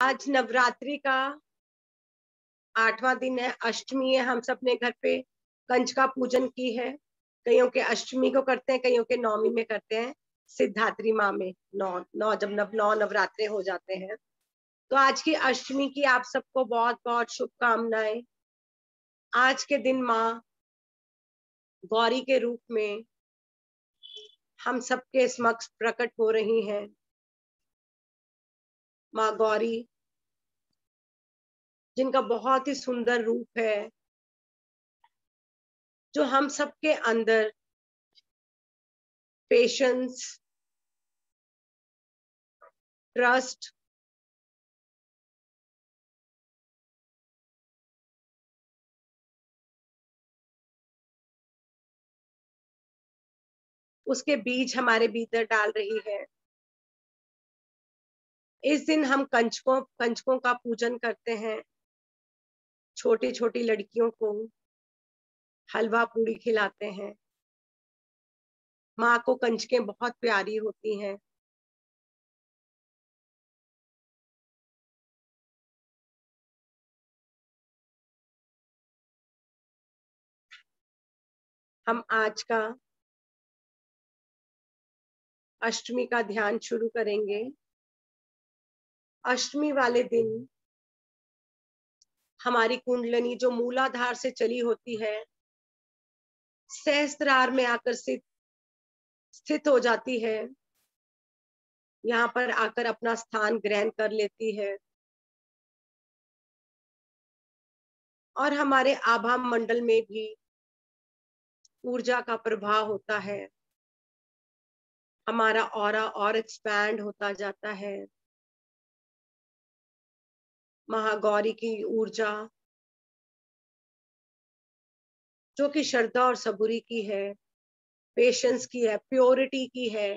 आज नवरात्रि का 8वां दिन है, अष्टमी है। हम सब ने घर पे कंजका पूजन की है। कईयों के अष्टमी को करते हैं, कईयों के नवमी में करते हैं। सिद्धात्री माँ में जब नौ नवरात्रे हो जाते हैं, तो आज की अष्टमी की आप सबको बहुत बहुत शुभकामनाएं। आज के दिन माँ गौरी के रूप में हम सबके समक्ष प्रकट हो रही हैं। माँ गौरी जिनका बहुत ही सुंदर रूप है, जो हम सबके अंदर पेशेंस, ट्रस्ट, उसके बीज हमारे भीतर डाल रही है। इस दिन हम कंजकों का पूजन करते हैं। छोटी छोटी लड़कियों को हलवा पूड़ी खिलाते हैं। माँ को कंजकें बहुत प्यारी होती हैं। हम आज का अष्टमी का ध्यान शुरू करेंगे। अष्टमी वाले दिन हमारी कुंडलिनी जो मूलाधार से चली होती है, सहस्त्रार में आकर स्थित हो जाती है। यहाँ पर आकर अपना स्थान ग्रहण कर लेती है और हमारे आभा मंडल में भी ऊर्जा का प्रभाव होता है। हमारा ऑरा और एक्सपैंड होता जाता है। महागौरी की ऊर्जा जो कि श्रद्धा और सबूरी की है, पेशेंस की है, प्योरिटी की है,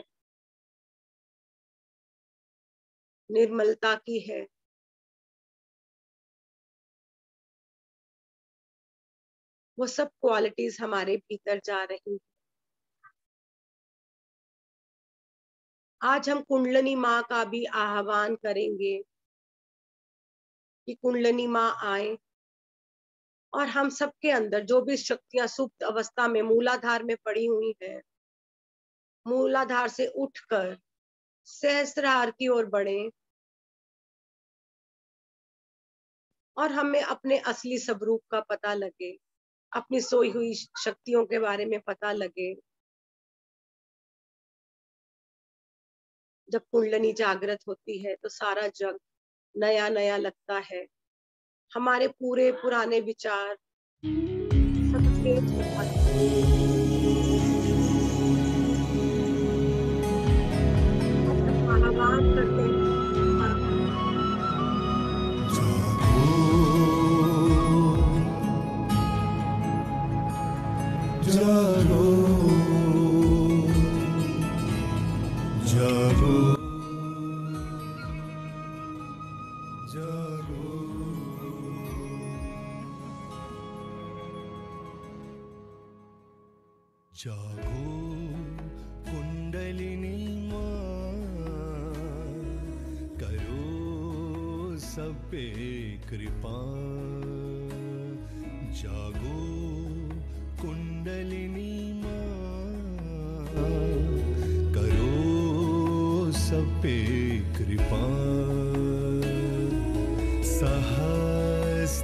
निर्मलता की है, वो सब क्वालिटीज हमारे भीतर जा रही हैं। आज हम कुंडलिनी माँ का भी आह्वान करेंगे कि कुंडलिनी माँ आए और हम सबके अंदर जो भी शक्तियां सुप्त अवस्था में मूलाधार में पड़ी हुई है, मूलाधार से उठकर सहस्त्रार की ओर बढ़े और हमें अपने असली स्वरूप का पता लगे, अपनी सोई हुई शक्तियों के बारे में पता लगे। जब कुंडलिनी जागृत होती है तो सारा जग नया नया लगता है। हमारे पूरे पुराने विचार सब चेंज हो जाते हैं। आह्वान करते हैं जागो जागो जागो जागो कुंडलिनी माँ, करो सब पे कृपा। जागो कुंडलिनी माँ, करो सब पे कृपा। सहस्त्रार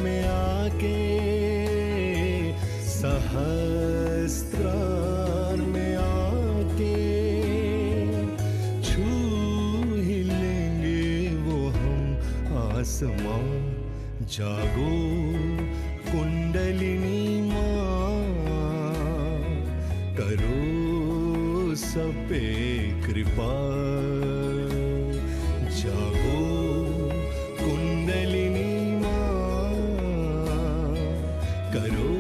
में आके, सहस्त्रार में आके छू ही लेंगे वो हम आसमां। जागो कुंडलिनी माँ, करो सब पे कृपा। जागो कुंडलिनी माँ, करो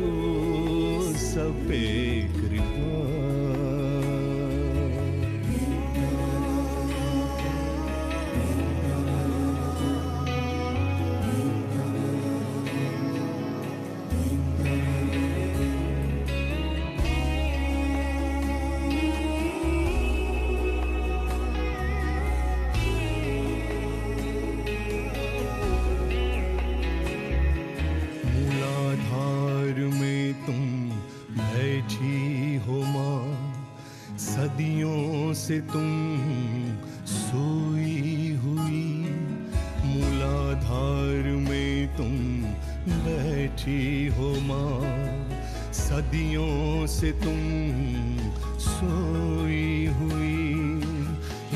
सब पे कृपा। से तुम सोई हुई, मूलाधार में तुम बैठी हो माँ, सदियों से तुम सोई हुई।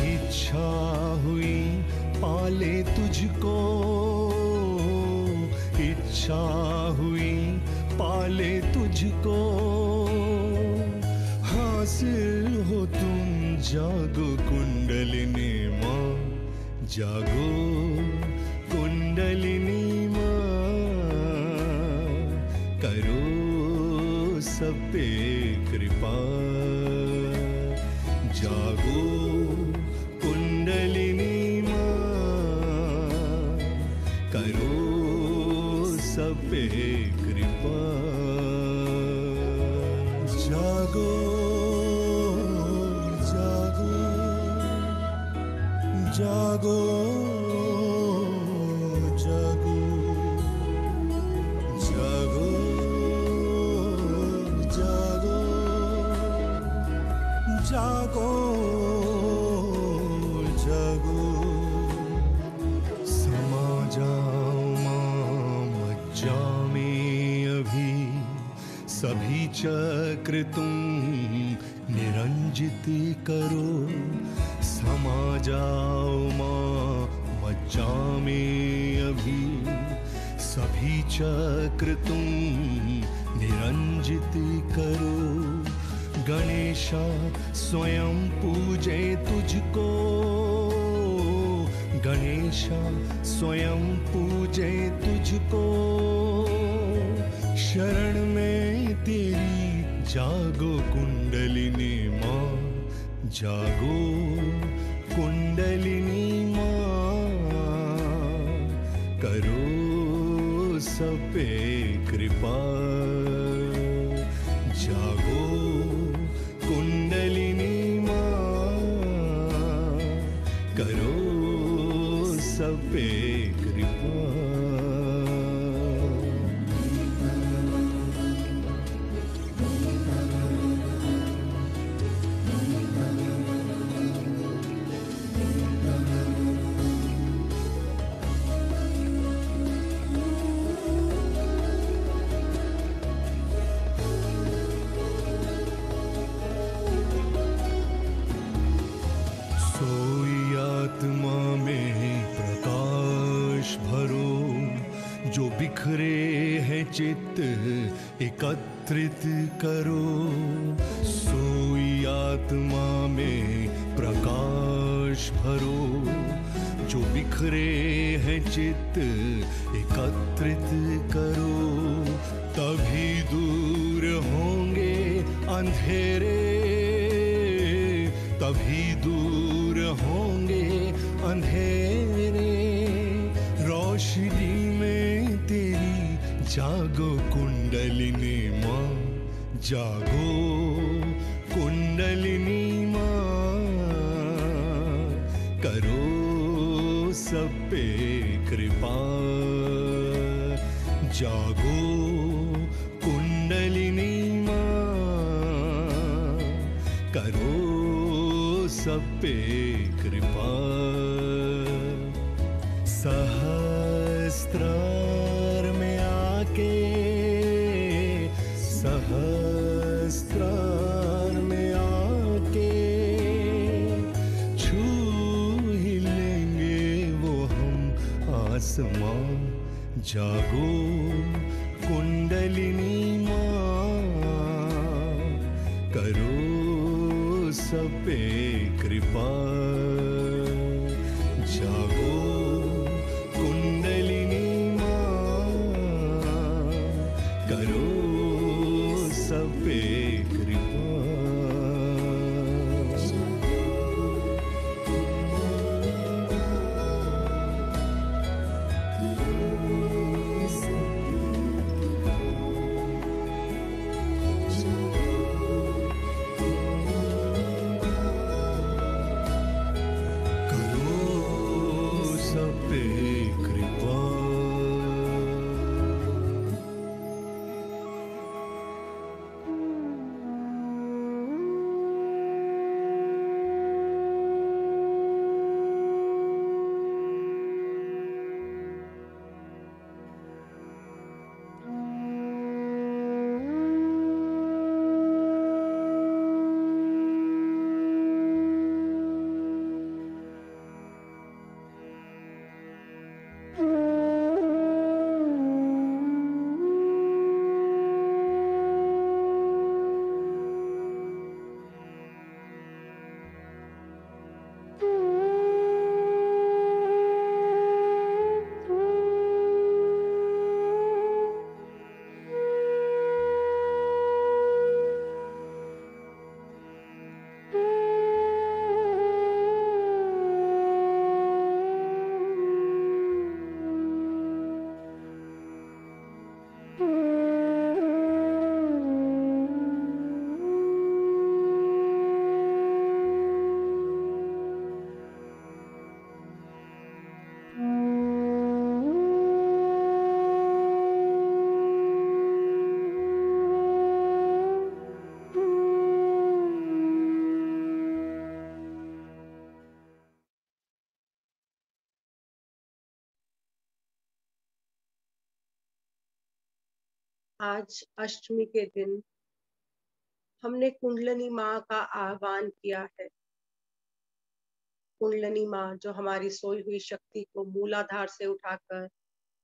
इच्छा हुई पाले तुझको, इच्छा हुई पाले तुझको, हासिल हो तुम जागो कुंडलिनी माँ, जागो कुंडलिनी माँ, करो सब पे कृपा, जागो कुंडलिनी माँ, करो सब पे कृपा, जागो जागो जागो जागो जागो जागो जागो जागो, समा जाओ माँ मज्जा में अभी, सभी चक्र तुम निरंजित करो, समा जाओ माँ मज्जा में अभी, सभी चक्र तुम निरंजित करो, गणेशा स्वयं पूजे तुझको, गणेशा स्वयं पूजे तुझको, शरण में तेरी जागो कुंडलिनी माँ, जागो कुंडलिनी माँ, करो सब पे कृपा, जागो कुंडलिनी माँ, करो सब पे कृपा। सोई आत्मा में प्रकाश भरो, जो बिखरे हैं चित्त एकत्रित करो, सोई आत्मा में प्रकाश भरो, जो बिखरे हैं चित्त एकत्रित करो, तभी दूर होंगे अंधेरे, तभी दूर होंगे अंधेरे, रोशनी में तेरी जागो कुंडलिनी माँ, जागो कुंडलिनी माँ, करो सब पे कृपा, जागो कुंडलिनी माँ, करो सब पे कृपा, सहस्त्रार में आके, सहस्त्रार में आके, छू ही लेंगे वो हम आसमां, जागो कुंडलिनी माँ, करो सब पे कृपा, जागो कुंडलिनी माँ, करो सब पे कृपा। आज अष्टमी के दिन हमने कुंडलिनी माँ का आह्वान किया है। कुंडलिनी माँ जो हमारी सोई हुई शक्ति को मूलाधार से उठाकर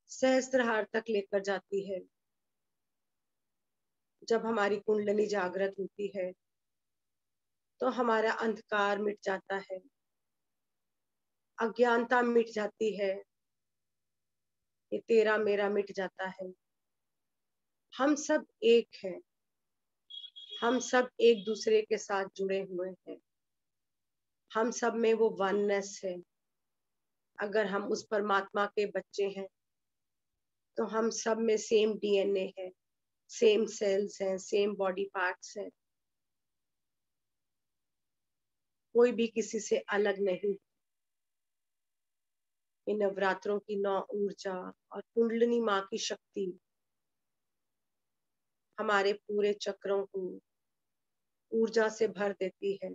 सहस्त्रहार तक लेकर जाती है। जब हमारी कुंडलिनी जागृत होती है तो हमारा अंधकार मिट जाता है, अज्ञानता मिट जाती है, ये तेरा मेरा मिट जाता है। हम सब एक हैं, हम सब एक दूसरे के साथ जुड़े हुए हैं, हम सब में वो वननेस है। अगर हम उस परमात्मा के बच्चे हैं तो हम सब में सेम डीएनए है, सेम सेल्स हैं, सेम बॉडी पार्ट्स हैं, कोई भी किसी से अलग नहीं। इन नवरात्रों की 9 ऊर्जा और कुंडलिनी माँ की शक्ति हमारे पूरे चक्रों को ऊर्जा से भर देती है,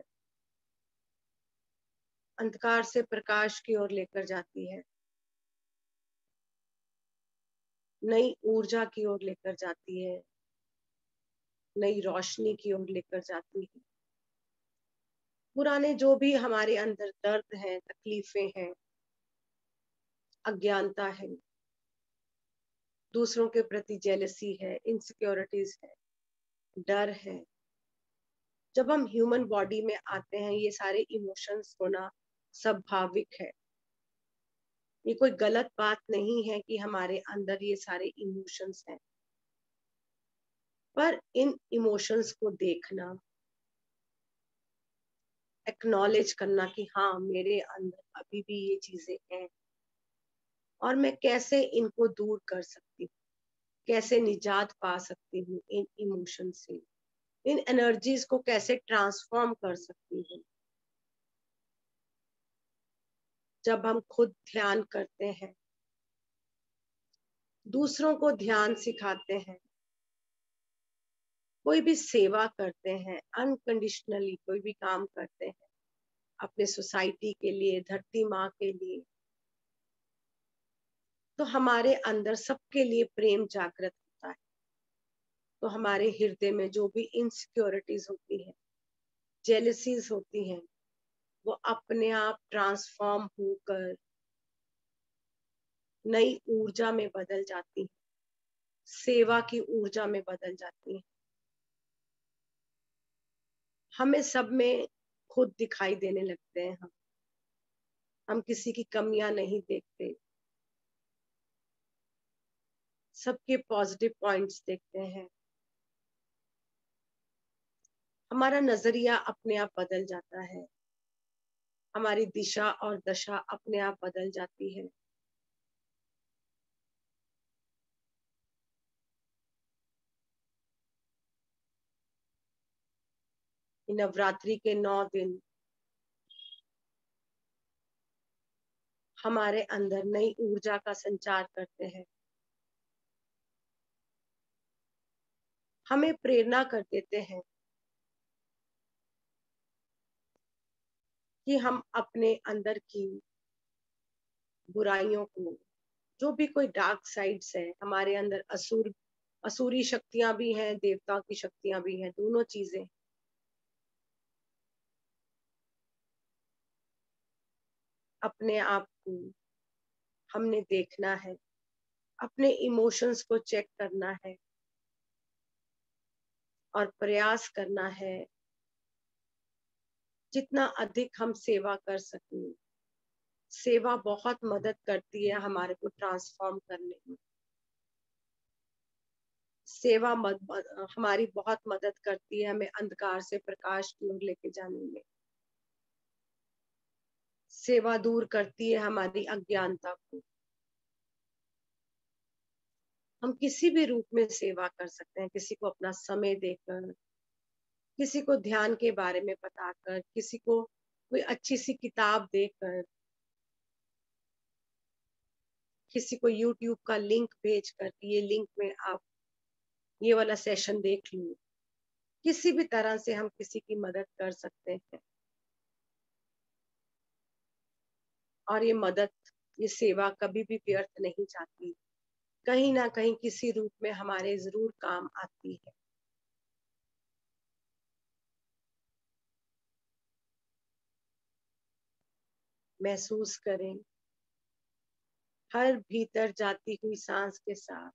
अंधकार से प्रकाश की ओर लेकर जाती है, नई ऊर्जा की ओर लेकर जाती है, नई रोशनी की ओर लेकर जाती है। पुराने जो भी हमारे अंदर दर्द है, तकलीफें हैं, अज्ञानता है, दूसरों के प्रति जेलसी है, इनसिक्योरिटीज है, डर है, जब हम ह्यूमन बॉडी में आते हैं ये सारे इमोशंस होना स्वाभाविक है। ये कोई गलत बात नहीं है कि हमारे अंदर ये सारे इमोशंस हैं, पर इन इमोशंस को देखना, एक्नॉलेज करना कि हाँ मेरे अंदर अभी भी ये चीजें हैं और मैं कैसे इनको दूर कर सकती हूँ, कैसे निजात पा सकती हूँ इन इमोशन से, इन एनर्जीज को कैसे ट्रांसफॉर्म कर सकती हूँ। जब हम खुद ध्यान करते हैं, दूसरों को ध्यान सिखाते हैं, कोई भी सेवा करते हैं, अनकंडीशनली कोई भी काम करते हैं अपने सोसाइटी के लिए, धरती माँ के लिए, तो हमारे अंदर सबके लिए प्रेम जागृत होता है। तो हमारे हृदय में जो भी इनसिक्योरिटीज होती है, जेलसीज होती हैं, वो अपने आप ट्रांसफॉर्म होकर नई ऊर्जा में बदल जाती है, सेवा की ऊर्जा में बदल जाती है। हमें सब में खुद दिखाई देने लगते हैं। हम किसी की कमियां नहीं देखते, सबके पॉजिटिव पॉइंट्स देखते हैं। हमारा नजरिया अपने आप बदल जाता है, हमारी दिशा और दशा अपने आप बदल जाती है। नवरात्रि के 9 दिन हमारे अंदर नई ऊर्जा का संचार करते हैं, हमें प्रेरणा कर देते हैं कि हम अपने अंदर की बुराइयों को, जो भी कोई डार्क साइड्स है हमारे अंदर, असुरी शक्तियां भी हैं, देवता की शक्तियां भी हैं, दोनों चीजें, अपने आप को हमने देखना है, अपने इमोशंस को चेक करना है और प्रयास करना है जितना अधिक हम सेवा कर सकें। सेवा बहुत मदद करती है हमारे को ट्रांसफॉर्म करने में। सेवा हमारी बहुत मदद करती है हमें अंधकार से प्रकाश की ओर लेके जाने में। सेवा दूर करती है हमारी अज्ञानता को। हम किसी भी रूप में सेवा कर सकते हैं, किसी को अपना समय देकर, किसी को ध्यान के बारे में बताकर, किसी को कोई अच्छी सी किताब देकर, किसी को YouTube का लिंक भेजकर ये लिंक में आप ये वाला सेशन देख लो। किसी भी तरह से हम किसी की मदद कर सकते हैं और ये मदद, ये सेवा कभी भी व्यर्थ नहीं जाती। कहीं ना कहीं किसी रूप में हमारे जरूर काम आती है। महसूस करें हर भीतर जाती हुई सांस के साथ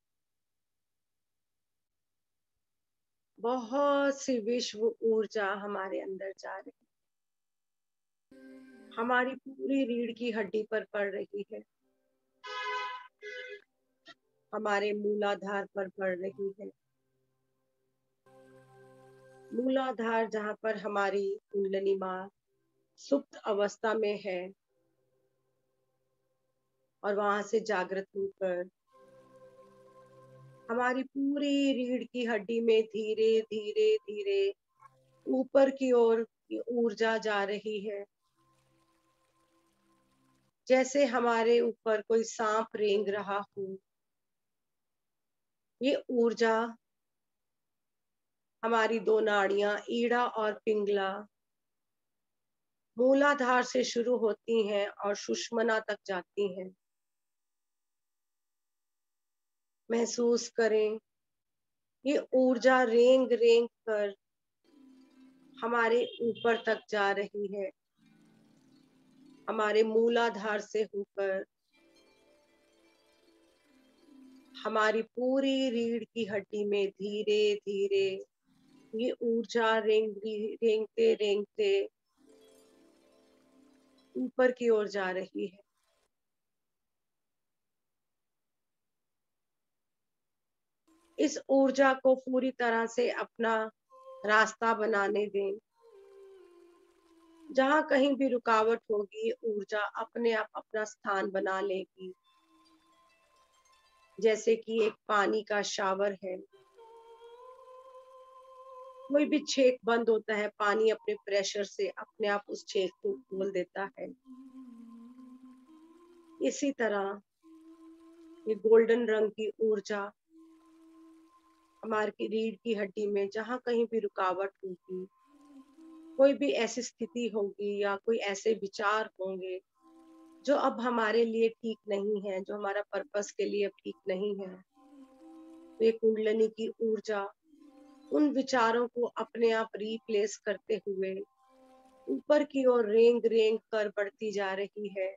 बहुत सी विश्व ऊर्जा हमारे अंदर जा रही, हमारी पूरी रीढ़ की हड्डी पर पड़ रही है, हमारे मूलाधार पर पड़ रही है। मूलाधार जहाँ पर हमारी कुंडलिनी माँ सुप्त अवस्था में है और वहां से जागृत होकर हमारी पूरी रीढ़ की हड्डी में धीरे धीरे धीरे ऊपर की ओर ऊर्जा जा रही है, जैसे हमारे ऊपर कोई सांप रेंग रहा हो। ये ऊर्जा हमारी दो नाड़ियां ईड़ा और पिंगला मूलाधार से शुरू होती हैं और सुषुम्ना तक जाती हैं। महसूस करें ये ऊर्जा रेंग रेंग कर हमारे ऊपर तक जा रही है, हमारे मूलाधार से होकर हमारी पूरी रीढ़ की हड्डी में धीरे धीरे ये ऊर्जा रेंगते रेंगते ऊपर की ओर जा रही है। इस ऊर्जा को पूरी तरह से अपना रास्ता बनाने दें। जहां कहीं भी रुकावट होगी ऊर्जा अपने आप अपना स्थान बना लेगी, जैसे कि एक पानी का शावर है, कोई भी छेक बंद होता है, पानी अपने प्रेशर से अपने आप उस छेक को खोल देता है। इसी तरह ये गोल्डन रंग की ऊर्जा हमारी रीढ़ की हड्डी में जहां कहीं भी रुकावट होगी, कोई भी ऐसी स्थिति होगी या कोई ऐसे विचार होंगे जो अब हमारे लिए ठीक नहीं है, जो हमारा पर्पस के लिए अब ठीक नहीं है, तो ये कुंडलिनी की ऊर्जा उन विचारों को अपने आप रिप्लेस करते हुए ऊपर की ओर रेंग रेंग कर बढ़ती जा रही है।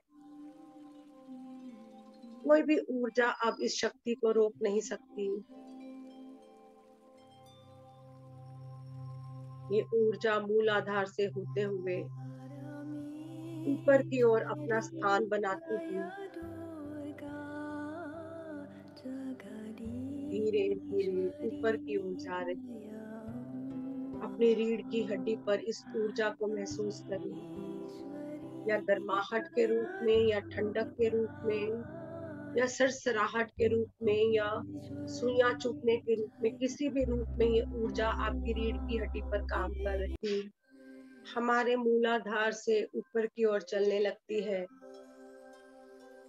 कोई भी ऊर्जा अब इस शक्ति को रोक नहीं सकती। ये ऊर्जा मूलाधार से होते हुए ऊपर की ओर अपना स्थान बनाती हुई धीरे धीरे ऊपर की ओर जा रही है। अपनी रीढ़ की हड्डी पर इस ऊर्जा को महसूस करें, या गर्माहट के रूप में, या ठंडक के रूप में, या सरसराहट के रूप में, या सुइयां चुभने के रूप में, किसी भी रूप में ये ऊर्जा आपकी रीढ़ की हड्डी पर काम कर रही है, हमारे मूलाधार से ऊपर की ओर चलने लगती है।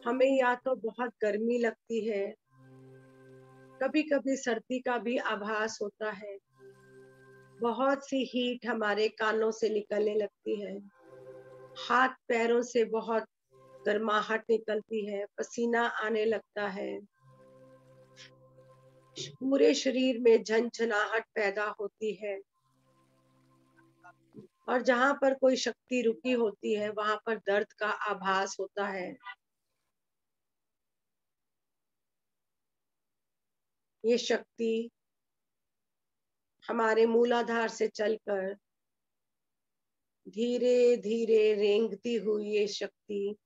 हमें या तो बहुत गर्मी लगती है, कभी कभी सर्दी का भी आभास होता है, बहुत सी हीट हमारे कानों से निकलने लगती है, हाथ पैरों से बहुत गर्माहट निकलती है, पसीना आने लगता है, पूरे शरीर में झंझनाहट पैदा होती है, और जहां पर कोई शक्ति रुकी होती है वहां पर दर्द का आभास होता है। ये शक्ति हमारे मूलाधार से चलकर धीरे धीरे रेंगती हुई ये शक्ति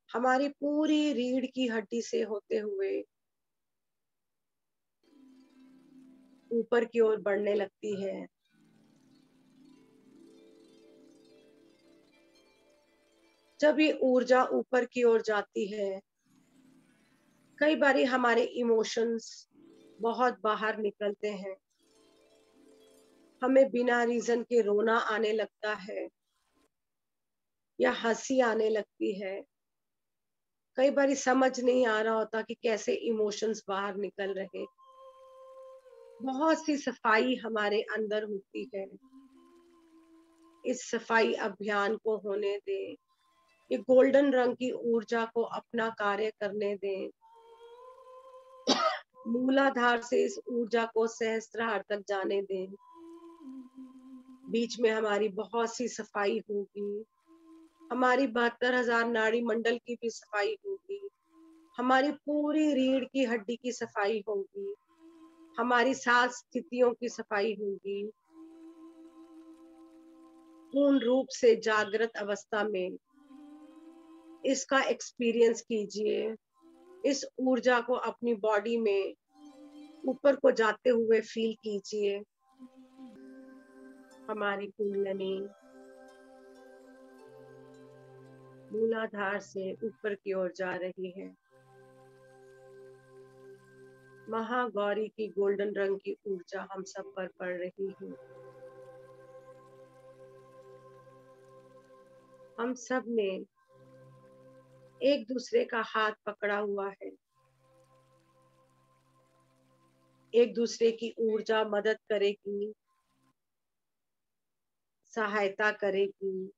हमारी पूरी रीढ़ की हड्डी से होते हुए ऊपर की ओर बढ़ने लगती है। जब ये ऊर्जा ऊपर की ओर जाती है, कई बारी हमारे इमोशंस बहुत बाहर निकलते हैं, हमें बिना रीजन के रोना आने लगता है या हंसी आने लगती है। कई बारी समझ नहीं आ रहा होता कि कैसे इमोशंस बाहर निकल रहे। बहुत सी सफाई हमारे अंदर होती है। इस सफाई अभियान को होने दें। ये गोल्डन रंग की ऊर्जा को अपना कार्य करने दें। मूलाधार से इस ऊर्जा को सहस्त्रार तक जाने दें। बीच में हमारी बहुत सी सफाई होगी। हमारी 72,000 नाड़ी मंडल की भी सफाई होगी। हमारी पूरी रीढ़ की हड्डी की सफाई होगी। हमारी 7 स्थितियों की सफाई होगी। पूर्ण रूप से जागृत अवस्था में इसका एक्सपीरियंस कीजिए। इस ऊर्जा को अपनी बॉडी में ऊपर को जाते हुए फील कीजिए। हमारी कुंडलिनी मूलाधार से ऊपर की ओर जा रही है। महागौरी की गोल्डन रंग की ऊर्जा हम सब पर पड़ रही है। हम सब ने एक दूसरे का हाथ पकड़ा हुआ है। एक दूसरे की ऊर्जा मदद करेगी, सहायता करेगी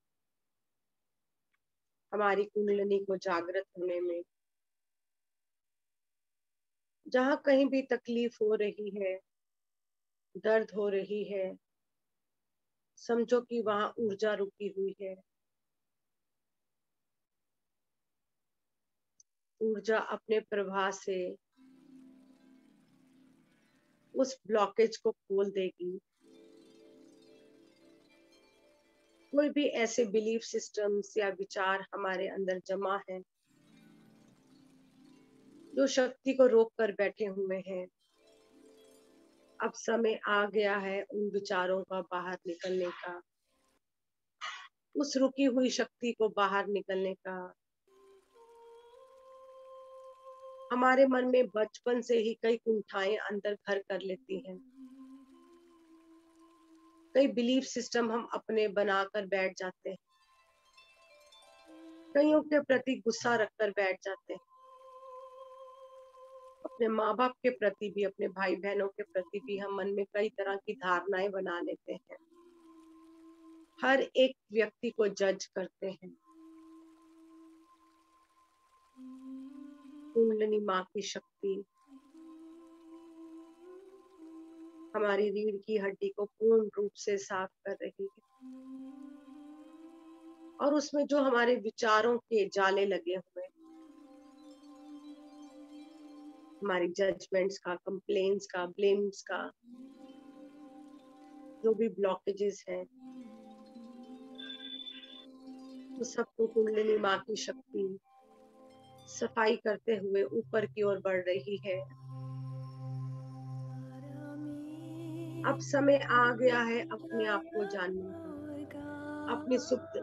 हमारी कुंडलिनी को जागृत होने में। जहाँ कहीं भी तकलीफ हो रही है, दर्द हो रही है, समझो कि वहां ऊर्जा रुकी हुई है। ऊर्जा अपने प्रवाह से उस ब्लॉकेज को खोल देगी। कोई भी ऐसे बिलीफ सिस्टम्स या विचार हमारे अंदर जमा है जो शक्ति को रोक कर बैठे हुए हैं, अब समय आ गया है उन विचारों का बाहर निकलने का, उस रुकी हुई शक्ति को बाहर निकलने का। हमारे मन में बचपन से ही कई कुंठाएं अंदर घर कर लेती हैं। कई बिलीफ सिस्टम हम अपने बनाकर बैठ जाते हैं। कईयों के प्रति गुस्सा रखकर बैठ जाते हैं। अपने माँ बाप के प्रति भी, अपने भाई बहनों के प्रति भी हम मन में कई तरह की धारणाएं बना लेते हैं। हर एक व्यक्ति को जज करते हैं। कुंडलिनी माँ की शक्ति हमारी रीढ़ की हड्डी को पूर्ण रूप से साफ कर रही है, और उसमें जो हमारे विचारों के जाले लगे हुए, हमारी जजमेंट्स का, कंप्लेन्स का, ब्लेम्स का, जो भी ब्लॉकेजेस हैं, तो सबको कुंडलिनी माँ की शक्ति सफाई करते हुए ऊपर की ओर बढ़ रही है। अब समय आ गया है अपने आप को जानने का, अपनी सुप्त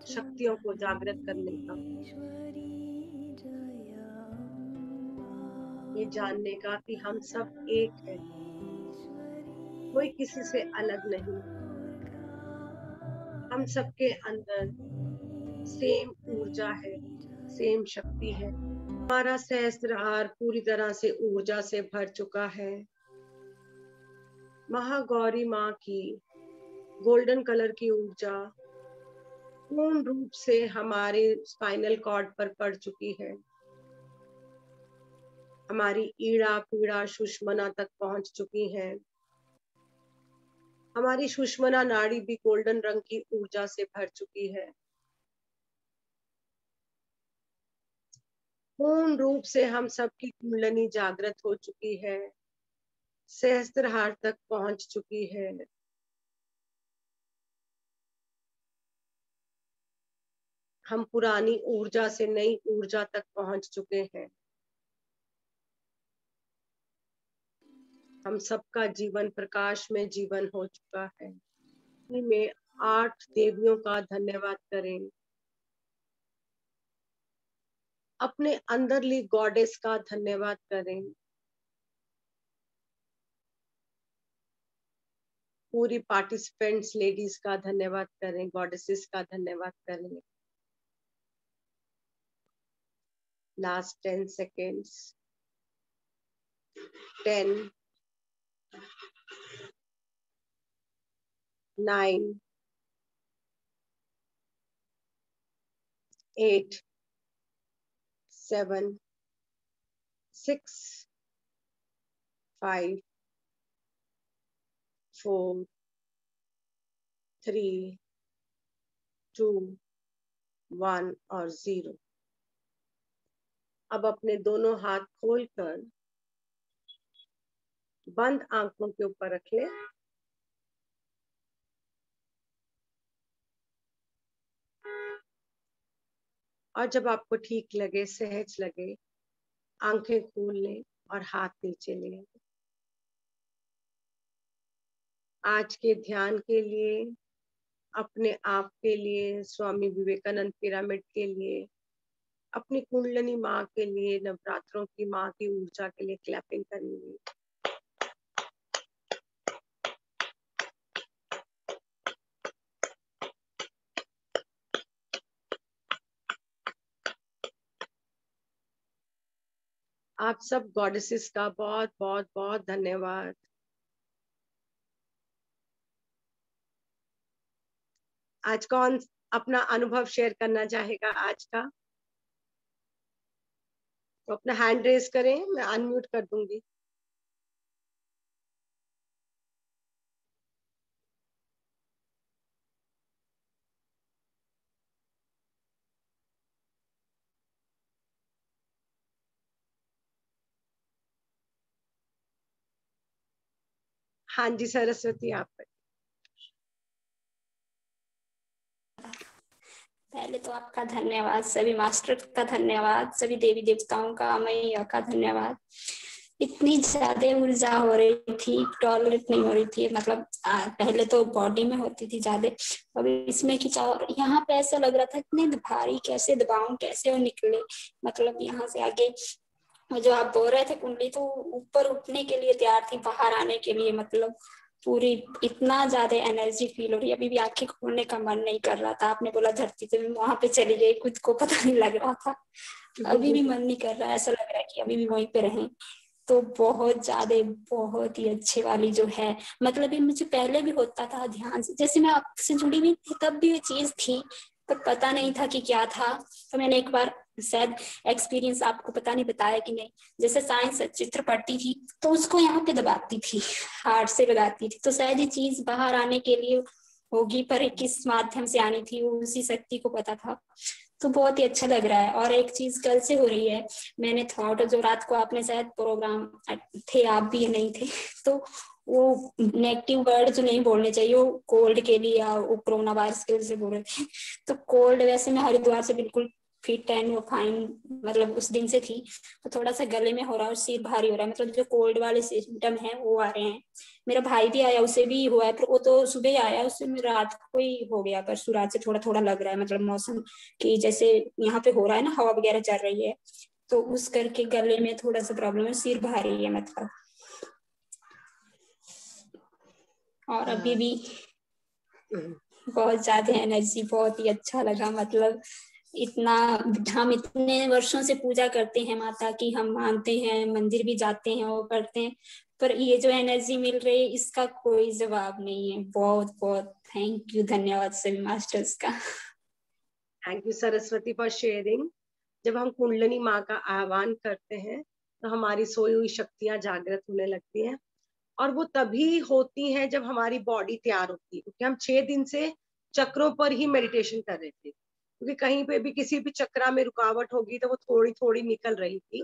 शक्तियों को जागृत करने का, ये जानने का कि हम सब एक हैं, कोई किसी से अलग नहीं। हम सबके अंदर सेम ऊर्जा है, सेम शक्ति है। हमारा सहस्त्रार पूरी तरह से ऊर्जा से भर चुका है। महागौरी माँ की गोल्डन कलर की ऊर्जा पूर्ण रूप से हमारे स्पाइनल कॉर्ड पर पड़ चुकी है। हमारी ईड़ा पीड़ा सुषुम्ना तक पहुंच चुकी है। हमारी सुषुम्ना नाड़ी भी गोल्डन रंग की ऊर्जा से भर चुकी है। पूर्ण रूप से हम सबकी कुंडलिनी जागृत हो चुकी है, सहस्त्रहार तक पहुंच चुकी है। हम पुरानी ऊर्जा से नई ऊर्जा तक पहुंच चुके हैं। हम सबका जीवन प्रकाश में जीवन हो चुका है। में 8 देवियों का धन्यवाद करें। अपने अंदरली गॉडेस का धन्यवाद करें। पूरी पार्टिसिपेंट्स लेडीज का धन्यवाद करें, गॉडेसेस का धन्यवाद करें। Last 10 seconds. 10, 9, 8 7 6 5 4 3 2 1 और 0। अब अपने दोनों हाथ खोलकर बंद आंखों के ऊपर रख लें। और जब आपको ठीक लगे, सहज लगे, आंखें खोल लें और हाथ नीचे लें। आज के ध्यान के लिए, अपने आप के लिए, स्वामी विवेकानंद पिरामिड के लिए, अपनी कुंडलिनी माँ के लिए, नवरात्रों की माँ की ऊर्जा के लिए क्लैपिंग करेंगे। आप सब गॉडेसेस का बहुत बहुत बहुत धन्यवाद। आज कौन अपना अनुभव शेयर करना चाहेगा आज का? तो अपना हैंड रेज करें, मैं अनम्यूट कर दूंगी। हाँ जी सरस्वती, आप पहले तो आपका धन्यवाद, सभी मास्टर का धन्यवाद, सभी देवी देवताओं का, मैया का धन्यवाद। इतनी ज्यादा ऊर्जा हो रही थी, टॉलरेट नहीं हो रही थी। मतलब पहले तो बॉडी में होती थी ज्यादा, अभी इसमें खिंचाव। और यहाँ पे ऐसा लग रहा था इतने भारी, कैसे दबाऊं, कैसे वो निकले। मतलब यहाँ से आगे जो आप बोल रहे थे कुंडली, तो ऊपर उठने के लिए तैयार थी, बाहर आने के लिए। मतलब पूरी इतना ज्यादा एनर्जी फील हो रही है। अभी भी आंखें खोलने का मन नहीं कर रहा था। आपने बोला धरती, तो मैं वहां पे चली गई, खुद को पता नहीं लग रहा था। अभी भी मन नहीं कर रहा है, ऐसा लग रहा है कि अभी भी वहीं पे रहें। तो बहुत ज्यादा, बहुत ही अच्छे वाली जो है। मतलब ये मुझे पहले भी होता था ध्यान से, जैसे मैं आपसे जुड़ी हुई थी तब भी ये चीज थी, पर पता नहीं था कि क्या था। तो मैंने एक बार शायद एक्सपीरियंस आपको पता नहीं बताया कि नहीं, जैसे साइंस चित्र पढ़ती थी तो उसको यहाँ पे दबाती थी, हार्ट से लगाती थी। तो शायद ये चीज बाहर आने के लिए होगी, पर किस माध्यम से आनी थी उसी शक्ति को पता था। तो बहुत ही अच्छा लग रहा है। और एक चीज कल से हो रही है, मैंने थॉट, जो रात को आपने शायद प्रोग्राम थे, आप भी नहीं थे, तो वो नेगेटिव वर्ड जो नहीं बोलने चाहिए, वो कोल्ड के लिए या वो कोरोना वायरस के वजह से बोल रहे थे। तो कोल्ड, वैसे मैं हरिद्वार से बिल्कुल फिट एंड वो फाइन, मतलब उस दिन से थी। तो थोड़ा सा गले में हो रहा है और सिर भारी हो रहा है, मतलब जो कोल्ड वाले सिम्टम है वो आ रहे हैं। मेरा भाई भी आया, उसे भी हुआ है, पर वो तो सुबह ही आया, उससे रात को ही हो गया। परसों रात से थोड़ा थोड़ा लग रहा है, मतलब मौसम की जैसे यहाँ पे हो रहा है ना, हवा वगैरह चल रही है, तो उस करके गले में थोड़ा सा प्रॉब्लम है, सिर भारी है मतलब। और अभी भी बहुत ज्यादा एनर्जी, बहुत ही अच्छा लगा। मतलब इतना, हम इतने वर्षों से पूजा करते हैं माता की, हम मानते हैं, मंदिर भी जाते हैं, वो करते हैं, पर ये जो एनर्जी मिल रही है इसका कोई जवाब नहीं है। बहुत बहुत थैंक यू, धन्यवाद सभी मास्टर्स का। Thank you Saraswati for sharing. जब हम कुंडलिनी माँ का आह्वान करते हैं तो हमारी सोई हुई शक्तियां जागृत होने लगती हैं, और वो तभी होती हैं जब हमारी बॉडी तैयार होती है। क्योंकि हम 6 दिन से चक्रों पर ही मेडिटेशन कर रहे थे, क्योंकि कहीं पे भी किसी भी चक्रा में रुकावट होगी तो वो थोड़ी थोड़ी निकल रही थी।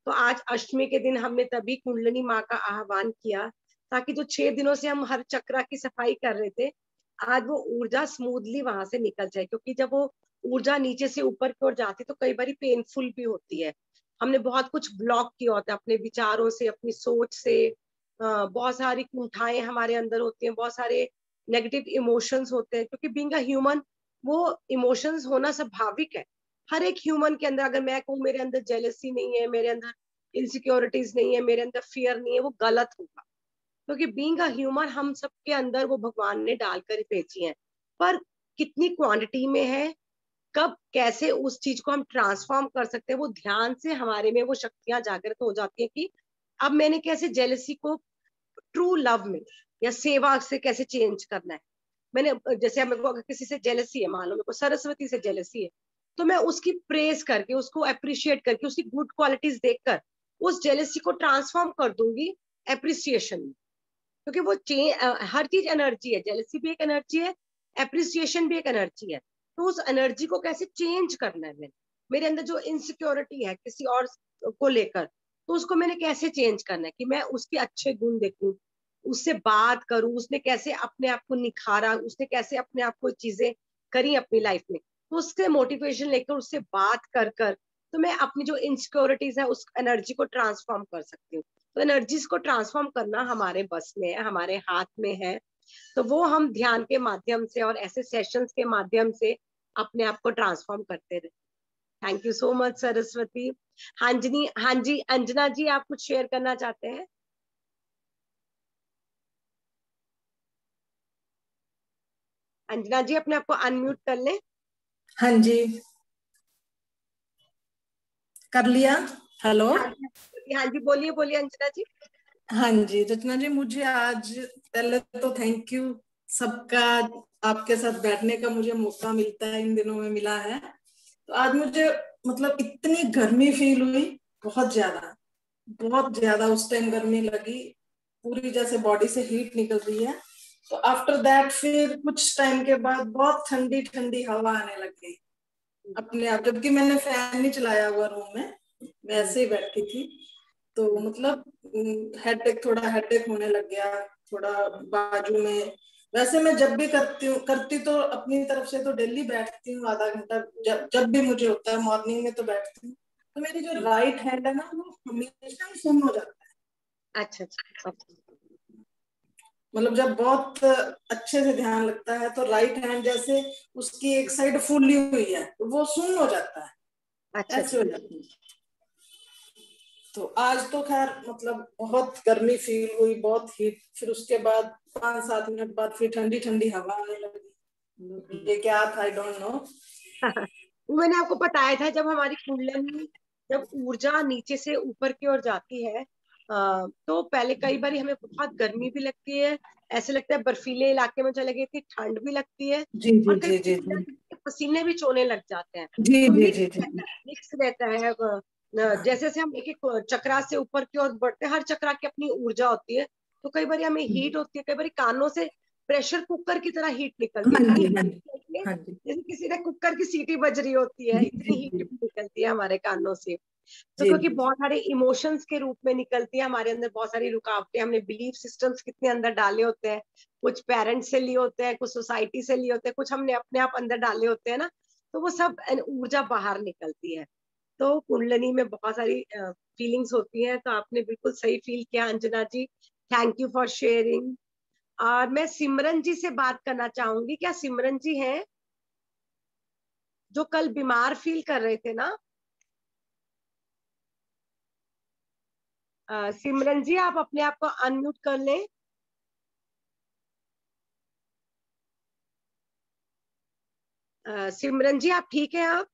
तो आज अष्टमी के दिन हमने तभी कुंडलिनी माँ का आह्वान किया, ताकि जो 6 दिनों से हम हर चक्रा की सफाई कर रहे थे, आज वो ऊर्जा स्मूथली वहां से निकल जाए। क्योंकि जब वो ऊर्जा नीचे से ऊपर की ओर जाती तो कई बार पेनफुल भी होती है। हमने बहुत कुछ ब्लॉक किया होता है अपने विचारों से, अपनी सोच से। बहुत सारी कुंठाएं हमारे अंदर होती हैं, बहुत सारे नेगेटिव इमोशंस होते हैं। क्योंकि बीइंग अ ह्यूमन, वो इमोशंस होना स्वाभाविक है। हर एक ह्यूमन के अंदर, अगर मैं कहूँ मेरे अंदर जेलसी नहीं है, मेरे अंदर इनसिक्योरिटीज नहीं है, मेरे अंदर फियर नहीं है, वो गलत होगा। क्योंकि बीइंग अ ह्यूमन, हम सबके अंदर वो भगवान ने डालकर भेजी है। पर कितनी क्वांटिटी में है, कब कैसे उस चीज को हम ट्रांसफॉर्म कर सकते हैं, वो ध्यान से हमारे में वो शक्तियां जागृत हो जाती है कि अब मैंने कैसे जेलसी को ट्रू लव में या सेवा से कैसे चेंज करना है। मैंने, जैसे मेरे को अगर किसी से जेलसी है, मान लो मेरे को सरस्वती से जेलसी है, तो मैं उसकी प्रेज करके, उसको अप्रिशिएट करके, उसकी गुड क्वालिटीज देखकर उस जेलेसी को ट्रांसफॉर्म कर दूंगी एप्रिसिएशन में। क्योंकि वो हर चीज एनर्जी है, जेलेसी भी एक एनर्जी है, एप्रिसिएशन भी एक एनर्जी है। तो उस एनर्जी को कैसे चेंज करना है, मेरे अंदर जो इनसिक्योरिटी है किसी और को लेकर, तो उसको मैंने कैसे चेंज करना है कि मैं उसके अच्छे गुण देखूं, उससे बात करूं, उसने कैसे अपने आप को निखारा, उसने कैसे अपने आप को चीजें करी अपनी लाइफ में, तो उससे मोटिवेशन लेकर उससे बात कर कर तो मैं अपनी जो इनसिक्योरिटीज है उस एनर्जी को ट्रांसफॉर्म कर सकती हूँ। तो एनर्जीज को ट्रांसफॉर्म करना हमारे बस में है, हमारे हाथ में है। तो वो हम ध्यान के माध्यम से और ऐसे सेशंस के माध्यम से अपने आप को ट्रांसफॉर्म करते रहे। Thank you so much Saraswati. हाँ जी, हाँ जी, अंजना जी आप कुछ शेयर करना चाहते हैं? अंजना जी अपने आप को अनम्यूट कर लें। हाँ जी, कर लिया। हेलो। हाँ जी, हाँ जी, बोलिए बोलिए अंजना जी। हाँ जी रचना जी, मुझे आज पहले तो थैंक यू सबका, आपके साथ बैठने का मुझे मौका मिलता है, इन दिनों में मिला है। तो आज मुझे मतलब इतनी गर्मी फील हुई, बहुत ज्यादा उस टाइम गर्मी लगी, पूरी जैसे बॉडी से हीट निकल रही है। तो आफ्टर दैट फिर कुछ टाइम के बाद बहुत ठंडी ठंडी हवा आने लग गई अपने आप, जबकि मैंने फैन नहीं चलाया हुआ रूम में, वैसे ही बैठी थी। तो मतलब थोड़ा हेडेक होने लग गया, थोड़ा बाजू में। वैसे मैं जब भी करती तो अपनी तरफ से तो डेली बैठती हूँ आधा घंटा, जब भी मुझे होता है मॉर्निंग में तो बैठती हूँ। तो मेरी जो राइट हैंड है ना, वो हमेशा सुन्न हो जाता है। अच्छा अच्छा, मतलब जब बहुत अच्छे से ध्यान लगता है तो राइट हैंड जैसे उसकी एक साइड फूली हुई है तो वो सुन्न हो जाता है, अच्छा ऐसे हो जाती है। तो आज तो खैर मतलब बहुत गर्मी फील हुई, बहुत हीट, फिर उसके बाद 5-7 मिनट बाद फिर ठंडी ठंडी हवा आने लगी। ये क्या था, आई डोंट नो। मैंने आपको बताया था जब हमारी कुंडली, जब ऊर्जा नीचे से ऊपर की ओर जाती है तो पहले कई बार हमें बहुत गर्मी भी लगती है, ऐसे लगता है बर्फीले इलाके में चले गए, इतनी ठंड भी लगती है, जी और जी कई जी जी पसीने भी चोने लग जाते हैं। जी तो जी जी जी मिक्स रहता है जैसे जैसे हम एक एक चक्रा से ऊपर की ओर बढ़ते हैं, हर चक्रा की अपनी ऊर्जा होती है। तो कई बार हमें हीट होती है, कई बार कानों से प्रेशर कुकर की तरह हीट निकलती है, हाँ इतनी जी हाँ हीट जी निकलती है हाँ जी जैसे किसी ने कुकर की सीटी बज रही होती है, जी जी इतनी हीट जी भी निकलती है हमारे कानों से। तो जी क्योंकि जी बहुत सारे इमोशंस के रूप में निकलती है, हमारे अंदर बहुत सारी रुकावटें, हमने बिलीफ सिस्टम्स कितने अंदर डाले होते हैं, कुछ पेरेंट्स से लिए होते हैं, कुछ सोसाइटी से लिए होते हैं, कुछ हमने अपने आप अंदर डाले होते हैं ना, तो वो सब ऊर्जा बाहर निकलती है। तो कुंडलिनी में बहुत सारी फीलिंग्स होती हैं, तो आपने बिल्कुल सही फील किया Anjana ji. Thank you for sharing. और मैं सिमरन जी से बात करना चाहूंगी, क्या सिमरन जी हैं जो कल बीमार फील कर रहे थे ना? सिमरन जी आप अपने आप को अनम्यूट कर लें। सिमरन जी आप ठीक हैं आप?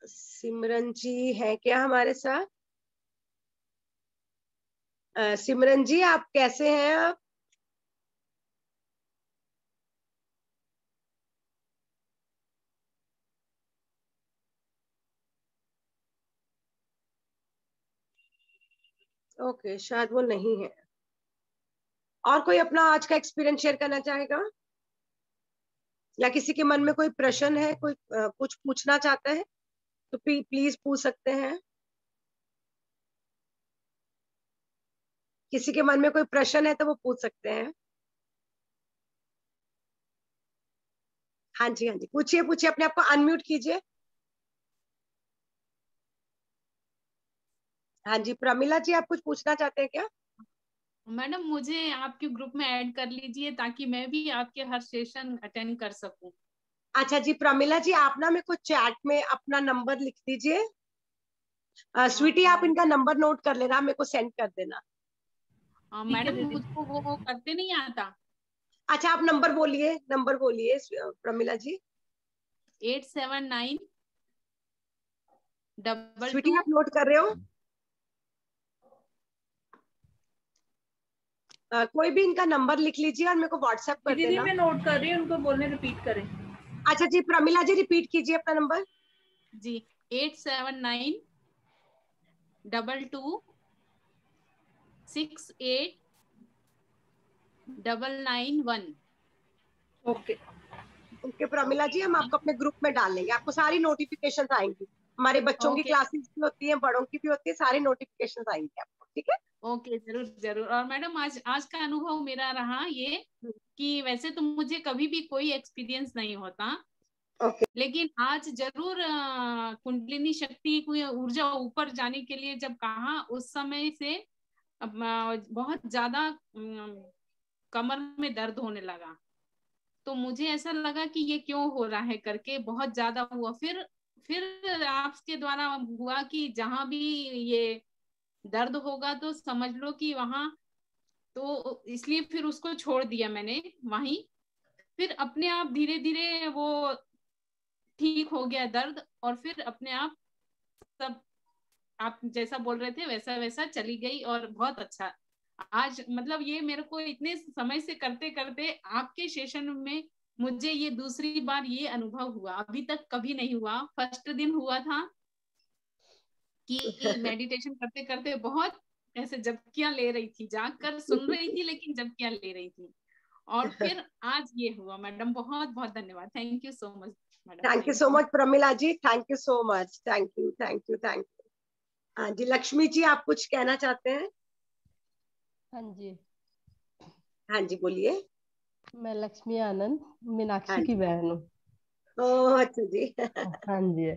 सिमरन जी है क्या हमारे साथ? सिमरन जी आप कैसे हैं आप? ओके, शायद वो नहीं है। और कोई अपना आज का एक्सपीरियंस शेयर करना चाहेगा, या किसी के मन में कोई प्रश्न है, कोई कुछ पूछना चाहता है तो प्लीज पूछ सकते हैं। किसी के मन में कोई प्रश्न है तो वो पूछ सकते हैं। हाँ जी, हाँ जी, पूछिए पूछिए, अपने आप को अनम्यूट कीजिए। हाँ जी, प्रमिला जी आप कुछ पूछना चाहते हैं क्या? मैडम मुझे आपके ग्रुप में ऐड कर लीजिए ताकि मैं भी आपके हर सेशन अटेंड कर सकूं। अच्छा जी, प्रमिला जी आप ना मेरे को चैट में अपना नंबर लिख दीजिए। स्वीटी आप इनका नंबर नोट कर लेना, मेरे को सेंड कर देना। मैडम मुझको वो करते नहीं आता। अच्छा आप नंबर बोलिए, नंबर बोलिए प्रमिला जी। 879 स्वीटी आप 22 नोट कर रहे हो? कोई भी इनका नंबर लिख लीजिए और मेरे को व्हाट्सएप कर दीदी देना। मैं नोट कर रही हूँ, उनको बोलने रिपीट करें। अच्छा जी, प्रमिला जी रिपीट कीजिए अपना नंबर। जी 879 22 68 991। ओके ओके प्रमिला जी, हम आपको अपने ग्रुप में डाल लेंगे, आपको सारी नोटिफिकेशन आएंगी। हमारे बच्चों की ओके क्लासेस भी होती हैं, बड़ों की भी होती है, सारी नोटिफिकेशन आएंगी आपको, ठीक है? ओके, जरूर जरूर। और मैडम आज आज का अनुभव मेरा रहा ये कि वैसे तो मुझे कभी भी कोई एक्सपीरियंस नहीं होता, ओके लेकिन आज जरूर कुंडलिनी शक्ति को ऊर्जा ऊपर जाने के लिए जब कहा, उस समय से बहुत ज्यादा कमर में दर्द होने लगा। तो मुझे ऐसा लगा कि ये क्यों हो रहा है करके, बहुत ज्यादा हुआ। फिर आपके द्वारा हुआ कि जहां भी ये दर्द होगा तो समझ लो कि वहां, तो इसलिए फिर उसको छोड़ दिया मैंने वहीं। फिर अपने आप धीरे धीरे वो ठीक हो गया दर्द, और फिर अपने आप सब आप जैसा बोल रहे थे वैसा वैसा चली गई, और बहुत अच्छा। आज मतलब ये मेरे को इतने समय से करते करते आपके सेशन में मुझे ये दूसरी बार ये अनुभव हुआ, अभी तक कभी नहीं हुआ। फर्स्ट दिन हुआ था कि मेडिटेशन करते करते बहुत ऐसे झपकियां ले रही थी, जाग कर सुन रही थी लेकिन झपकियां ले रही थी। और फिर आज ये हुआ। मैडम बहुत बहुत धन्यवाद, thank you so much madam. Thank you so much Pramila ji, thank you so much, thank you thank you thank you. हाँ जी लक्ष्मी जी, आप कुछ कहना चाहते हैं? हाँ जी, हाँ जी बोलिए। मैं लक्ष्मी आनंद मीनाक्षी हाँ की जी, बहन हूँ। ओह अच्छा जी। हाँ जी,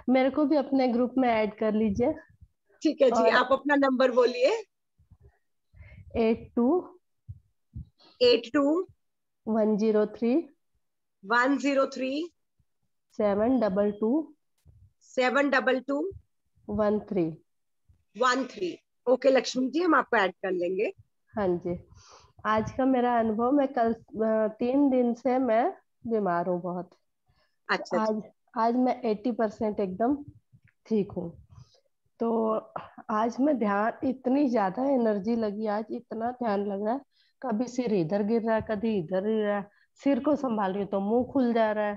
मेरे को भी अपने ग्रुप में ऐड कर लीजिए। ठीक है जी, और आप अपना नंबर बोलिए। 82 82 103 103 722 722 13। 13। ओके लक्ष्मी जी, हम आपको ऐड कर लेंगे। हाँ जी, आज का मेरा अनुभव, मैं कल 3 दिन से मैं बीमार हूँ बहुत। अच्छा जी। आज आज मैं 80% एकदम ठीक हूँ। तो आज मैं ध्यान, इतनी ज्यादा एनर्जी लगी आज, इतना ध्यान लग रहा है, कभी सिर इधर गिर रहा है, कभी इधर गिर रहा है, सिर को संभाल रही हूँ तो मुंह खुल जा रहा है।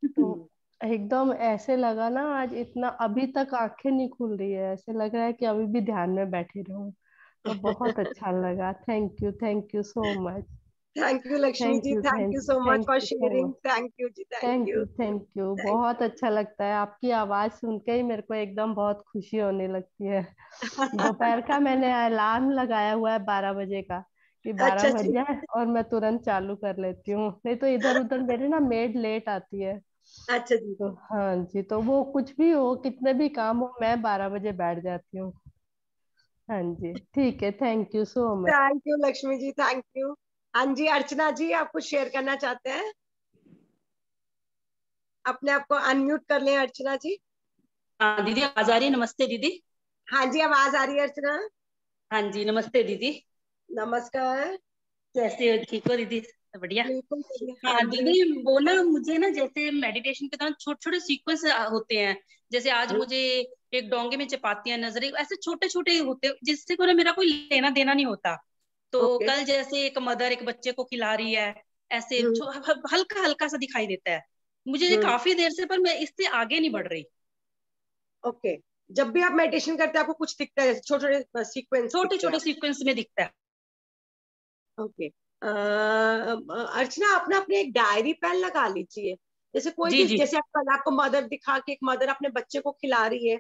तो एकदम ऐसे लगा ना आज, इतना अभी तक आंखें नहीं खुल रही है, ऐसे लग रहा है कि अभी भी ध्यान में बैठी रहूं। तो बहुत अच्छा लगा। Thank you so much. Thank you Lakshmi ji, thank you so much for so sharing, much. Thank you जी, thank you thank you, thank बहुत अच्छा लगता है आपकी आवाज सुन के ही, मेरे को एकदम बहुत खुशी होने लगती है। दोपहर का मैंने अलार्म लगाया हुआ है 12 बजे का, कि 12 अच्छा बज जी, जाए और मैं तुरंत चालू कर लेती हूँ, नहीं तो इधर उधर मेरे ना मेड लेट आती है। अच्छा जी। तो हाँ जी, तो वो कुछ भी हो, कितने भी काम हो, मैं 12 बजे बैठ जाती हूँ। हाँ जी, ठीक है, thank you so much. Thank you Lakshmi ji, thank you. हाँ जी अर्चना जी, आप कुछ शेयर करना चाहते हैं? अपने आप को अनम्यूट कर लें अर्चना जी। हाँ दीदी, आवाज आ रही है? नमस्ते दीदी। हाँ जी आवाज आ रही है अर्चना। हाँ जी, नमस्ते दीदी। नमस्कार। कैसे हो? ठीक हो दीदी? बढ़िया। बिल्कुल बढ़िया, हाँ हाँ जी। दीदी, वो ना मुझे ना जैसे मेडिटेशन के दौरान छोटे छोटे सीक्वेंस होते हैं। जैसे आज मुझे एक डोंगे में चपातियां नजर आई, ऐसे छोटे छोटे होते हैं जिससे को ना मेरा कोई लेना देना नहीं होता। तो ओके। कल जैसे एक मदर एक बच्चे को खिला रही है, ऐसे हल्का हल्का सा दिखाई देता है मुझे, ये काफी देर से, पर मैं इससे आगे नहीं बढ़ रही। ओके, जब भी आप मेडिटेशन करते हैं आपको कुछ दिखता है, छोटे छोटे सीक्वेंस छोटे दिखते हैं? छोटे सीक्वेंस में दिखता है। ओके। अर्चना, आपने अपने एक डायरी पेन लगा लीजिए। जैसे कोई जी भी, जी। जैसे कल आपको मदर दिखा के, एक मदर अपने बच्चे को खिला रही है,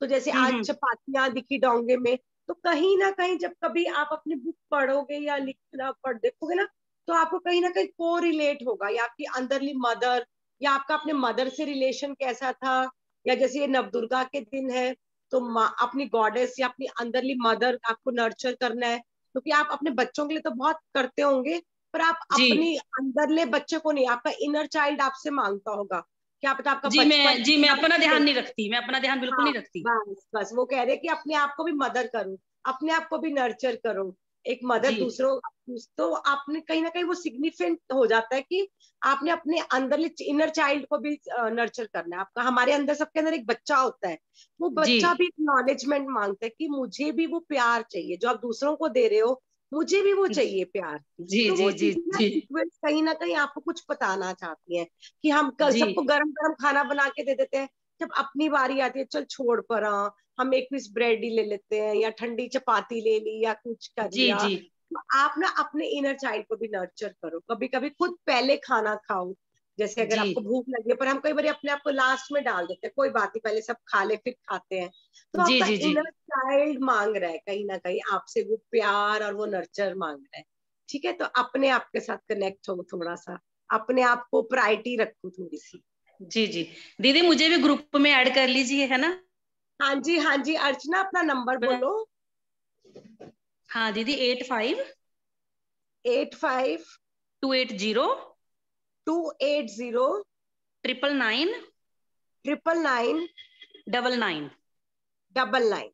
तो जैसे आज हम्म। चपातियां दिखी डोंगे में, तो कहीं ना कहीं जब कभी आप अपनी बुक पढ़ोगे या लिखना पढ़ देखोगे ना, तो आपको कहीं ना कहीं को रिलेट होगा, या आपकी अंदरली मदर, या आपका अपने मदर से रिलेशन कैसा था, या जैसे ये नवदुर्गा के दिन है, तो अपनी गॉडेस या अपनी अंदरली मदर आपको नर्चर करना है, क्योंकि आप अपने बच्चों के लिए तो बहुत करते होंगे, पर आप जी अपनी अंदरले बच्चे को नहीं, आपका इनर चाइल्ड आपसे मांगता होगा, क्या पता आपका बचपन। जी मैं अपना ध्यान नहीं रखती, मैं अपना ध्यान बिल्कुल हाँ नहीं रखती। बस बस, वो कह रहे कि अपने आप को भी मदर करो, अपने आप को भी नर्चर करो। एक मदर जी दूसरों, तो आपने कहीं ना कहीं वो सिग्निफिकेंट हो जाता है कि आपने अपने अंदर इनर चाइल्ड को भी नर्चर करना है आपका। हमारे अंदर, सबके अंदर एक बच्चा होता है, वो जी बच्चा भी एक्नॉलेजमेंट मांगता है कि मुझे भी वो प्यार चाहिए जो आप दूसरों को दे रहे हो, मुझे भी वो चाहिए प्यार। जी तो जी वो जी चीजें जी कहीं ना कहीं आपको कुछ बताना चाहती हैं कि हम कल जी सबको गरम गरम खाना बना के दे देते हैं, जब अपनी बारी आती है चल छोड़ पर, हम एक पीस ब्रेड ही ले लेते हैं या ठंडी चपाती ले ली या कुछ कर जी लिया। जी तो आप ना अपने इनर चाइल्ड को भी नर्चर करो, कभी कभी खुद पहले खाना खाओ। जैसे अगर जी आपको भूख लगी है, पर हम कई बार अपने आप को लास्ट में डाल देते हैं, कोई बात नहीं पहले सब खा ले फिर खाते हैं। तो जी आपका जी जी इनर चाइल्ड मांग रहा है कहीं ना कहीं आपसे वो प्यार और वो नर्चर मांग रहा है। ठीक है, तो अपने आप के साथ कनेक्ट हो, थोड़ा सा अपने आप को प्रायोरिटी रखो थोड़ी सी। जी जी दीदी, मुझे भी ग्रुप में ऐड कर लीजिए, है ना? हाँ जी हाँ जी, अर्चना अपना नंबर बोलो। हाँ दीदी, 85 85 280 280 999 999 99। 99।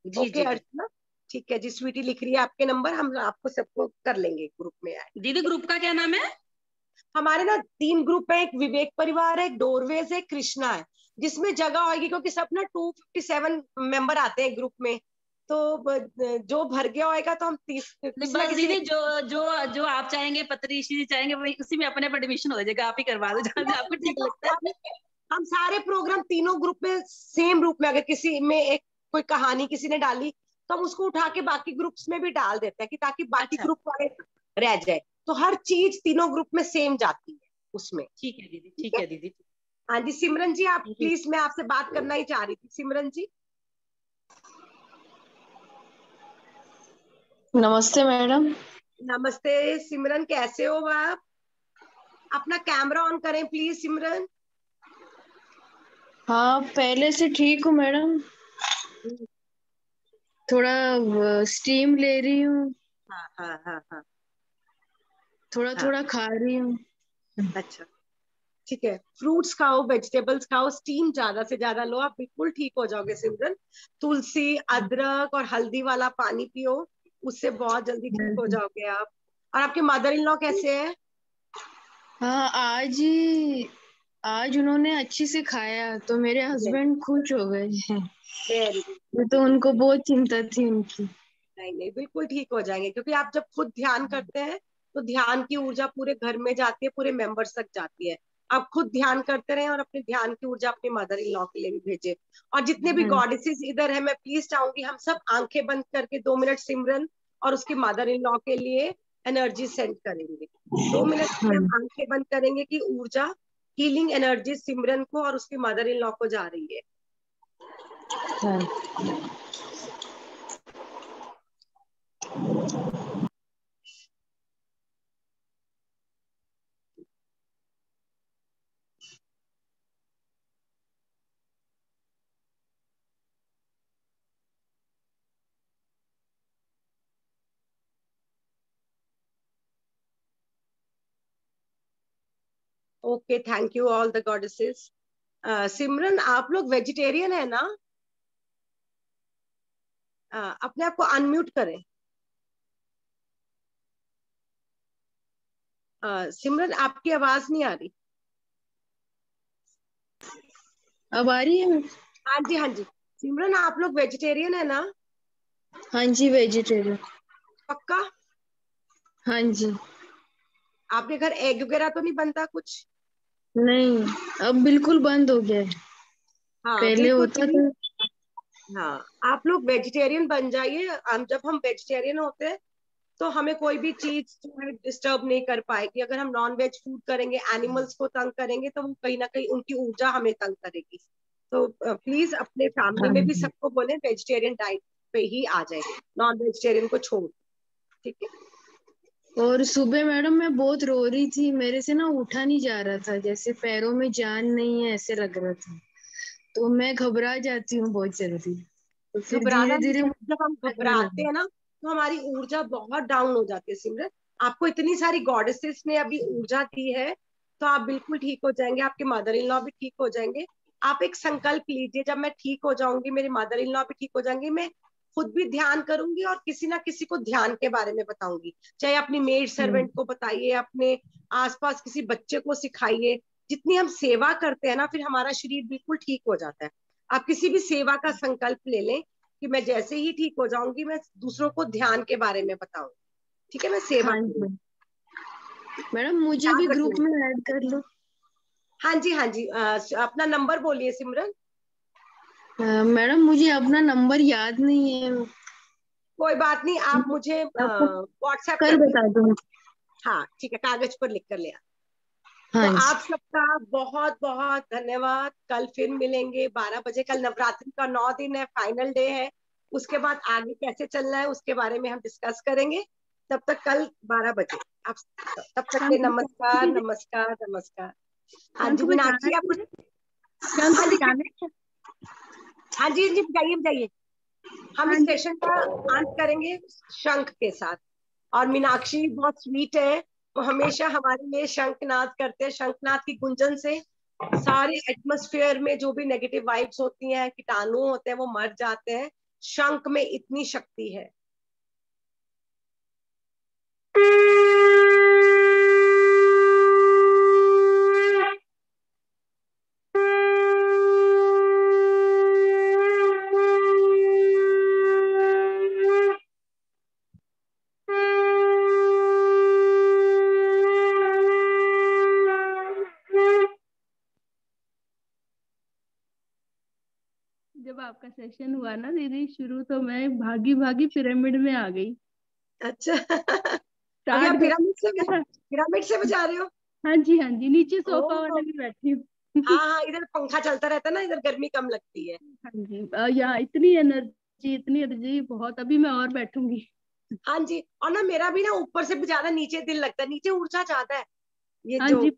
जी ओके जी जी अर्चना, ठीक है जी, स्वीटी लिख रही है आपके नंबर, हम आपको सबको कर लेंगे ग्रुप में ऐड। दीदी, ठीक है, ग्रुप का क्या नाम है? हमारे ना 3 ग्रुप है, एक विवेक परिवार है, एक डोरवेज है, कृष्णा है, जिसमें जगह होगी क्योंकि सब ना 257 मेंबर आते हैं ग्रुप में। तो जो भर गया होगा तो हम नहीं, किसी ना बस किसी दीदी, जो जो जो आप चाहेंगे, पत्रीशी जी चाहेंगे, वही उसी में अपने पर एडमिशन हो जाएगा। आप ही करवा दो जहाँ जहाँ आपको ठीक देखो, लगता है। हम सारे प्रोग्राम तीनों ग्रुप में सेम रूप में, अगर किसी में एक कोई कहानी किसी ने डाली तो हम उसको उठा के बाकी ग्रुप्स में भी डाल देते हैं कि ताकि बाकी अच्छा, ग्रुप वाले रह जाए। तो हर चीज तीनों ग्रुप में सेम जाती है उसमें। ठीक है दीदी, ठीक ठीक है, है दीदी। हाँ जी सिमरन जी, आप जी प्लीज, मैं आपसे बात करना ही चाह रही थी सिमरन जी। नमस्ते मैडम। नमस्ते सिमरन, कैसे हो आप? अपना कैमरा ऑन करें प्लीज सिमरन। हाँ, पहले से ठीक हूँ मैडम। थोड़ा स्टीम ले रही हूँ, हाँ हाँ हाँ हाँ थोड़ा हाँ, थोड़ा खा रही हूँ। अच्छा ठीक है, फ्रूट्स खाओ, वेजिटेबल्स खाओ, स्टीम ज्यादा से ज्यादा लो, आप बिल्कुल ठीक हो जाओगे सिमरन। तुलसी, अदरक और हल्दी वाला पानी पियो, उससे बहुत जल्दी ठीक हो जाओगे आप। और आपके मदर इन लॉ कैसे हैं? हाँ, आज उन्होंने अच्छे से खाया तो मेरे हस्बैंड खुश हो गए हैं। वेरी ये गुड, तो ठीक उनको है। बहुत चिंता थी उनकी। नहीं नहीं, बिल्कुल ठीक हो जाएंगे, क्योंकि आप जब खुद ध्यान करते हैं तो ध्यान की ऊर्जा पूरे घर में जाती है, पूरे मेंबर्स तक जाती है। आप खुद ध्यान करते रहें और अपने ध्यान की ऊर्जा अपने मदर इन लॉ के लिए भी भेजे। और जितने भी हाँ गॉडेसेस इधर है, मैं प्लीज चाहूंगी हम सब आंखें बंद करके 2 मिनट सिमरन और उसके मदर इन लॉ के लिए एनर्जी सेंड करेंगे। 2 मिनट के लिए हम हाँ आंखें बंद करेंगे कि ऊर्जा, हीलिंग एनर्जी सिमरन को और उसके मदर इन लॉ को जा रही है। हाँ। Okay, thank you all the goddesses. Simran, आप लोग वेजिटेरियन है ना? अपने आप को अनम्यूट करें। सिमरन, आपकी आवाज नहीं आ रही। अब आ रही है? हाँ जी हाँ जी, सिमरन आप लोग वेजिटेरियन है ना? हाँ जी, वेजिटेरियन। पक्का? हाँ जी। आपके घर एग वगैरह तो नहीं बनता कुछ? नहीं, अब बिल्कुल बंद हो गया है। हाँ पहले बिल्कुल होता प्लीज। था। हाँ, आप लोग वेजिटेरियन बन जाइए। हम जब हम वेजिटेरियन होते हैं तो हमें कोई भी चीज जो है डिस्टर्ब नहीं कर पाएगी। अगर हम नॉन वेज फूड करेंगे, एनिमल्स को तंग करेंगे, तो वो कहीं ना कहीं उनकी ऊर्जा हमें तंग करेगी। तो प्लीज अपने फैमिली हाँ में भी जी। सबको बोले वेजिटेरियन डाइट पे ही आ जाए, नॉन वेजिटेरियन को छोड़। ठीक है, और सुबह मैडम मैं बहुत रो रही थी, मेरे से ना उठा नहीं जा रहा था, जैसे पैरों में जान नहीं है ऐसे लग रहा था। तो मैं घबरा जाती हूँ बहुत जल्दी, तो फिर घबराना धीरे नहीं धीरे है। मुझे जब हम लगने घबराते लगा। हैं ना तो हमारी ऊर्जा बहुत डाउन हो जाती है सिमरन। आपको इतनी सारी गॉडेसेस ने अभी ऊर्जा दी है, तो आप बिल्कुल ठीक हो जाएंगे, आपके मदर इन लॉ भी ठीक हो जाएंगे। आप एक संकल्प लीजिए, जब मैं ठीक हो जाऊंगी, मेरे मदर इन लॉ भी ठीक हो जाएंगे, मैं खुद भी ध्यान करूंगी और किसी ना किसी को ध्यान के बारे में बताऊंगी। चाहे अपनी मेड सर्वेंट को बताइए, अपने आसपास किसी बच्चे को सिखाइए। जितनी हम सेवा करते हैं ना, फिर हमारा शरीर बिल्कुल ठीक हो जाता है। आप किसी भी सेवा का संकल्प ले लें कि मैं जैसे ही ठीक हो जाऊंगी मैं दूसरों को ध्यान के बारे में बताऊंगी। ठीक है, मैं सेवा हाँ करूंगी। जी मैडम, मुझे याद भी ग्रुप रखना। में ऐड कर लो। हाँ जी, हाँ जी। अपना नंबर बोलिए सिमरन। मैडम मुझे अपना नंबर याद नहीं है। कोई बात नहीं, आप मुझे आपको व्हाट्सएप कर कर बता दीजिए। दो। हाँ ठीक है, कागज पर लिख कर ले आ। तो हाँ आप जी। सबका बहुत बहुत धन्यवाद। कल फिर मिलेंगे 12 बजे। कल नवरात्रि का 9 दिन है, फाइनल डे है। उसके बाद आगे कैसे चलना है उसके बारे में हम डिस्कस करेंगे। तब तक कल 12 बजे आप, तब तक के नमस्कार नमस्कार नमस्कार। हाँ जी मीनाक्षी, आप कुछ? शंख हाँ जी, बजाने हैं। हाँ जी जी, बताइए बताइए। हम हाँ इस जी। सेशन का अंत करेंगे शंख के साथ। और मीनाक्षी बहुत स्वीट है, वो हमेशा हमारे लिए शंखनाद करते हैं। शंखनाद की गुंजन से सारे एटमॉस्फेयर में जो भी नेगेटिव वाइब्स होती हैं, कीटाणु होते हैं, वो मर जाते हैं। शंख में इतनी शक्ति है। जब आपका सेशन हुआ ना दीदी शुरू, तो मैं भागी भागी पिरामिड में आ गई। अच्छा अभी आप स्टार्ट पिरामिड से बजा रहे हो? हाँ जी, हाँ जी, नीचे सोफा ओह, वाले में बैठी हूँ। हाँ हाँ, इधर पंखा चलता रहता है ना, इधर गर्मी कम लगती है। हाँ जी, यहाँ इतनी एनर्जी बहुत। अभी मैं और बैठूंगी। हाँ जी, और ना मेरा भी ना ऊपर से ज्यादा नीचे दिल लगता है, नीचे ऊर्जा ज्यादा है। ये हाँ जो जी।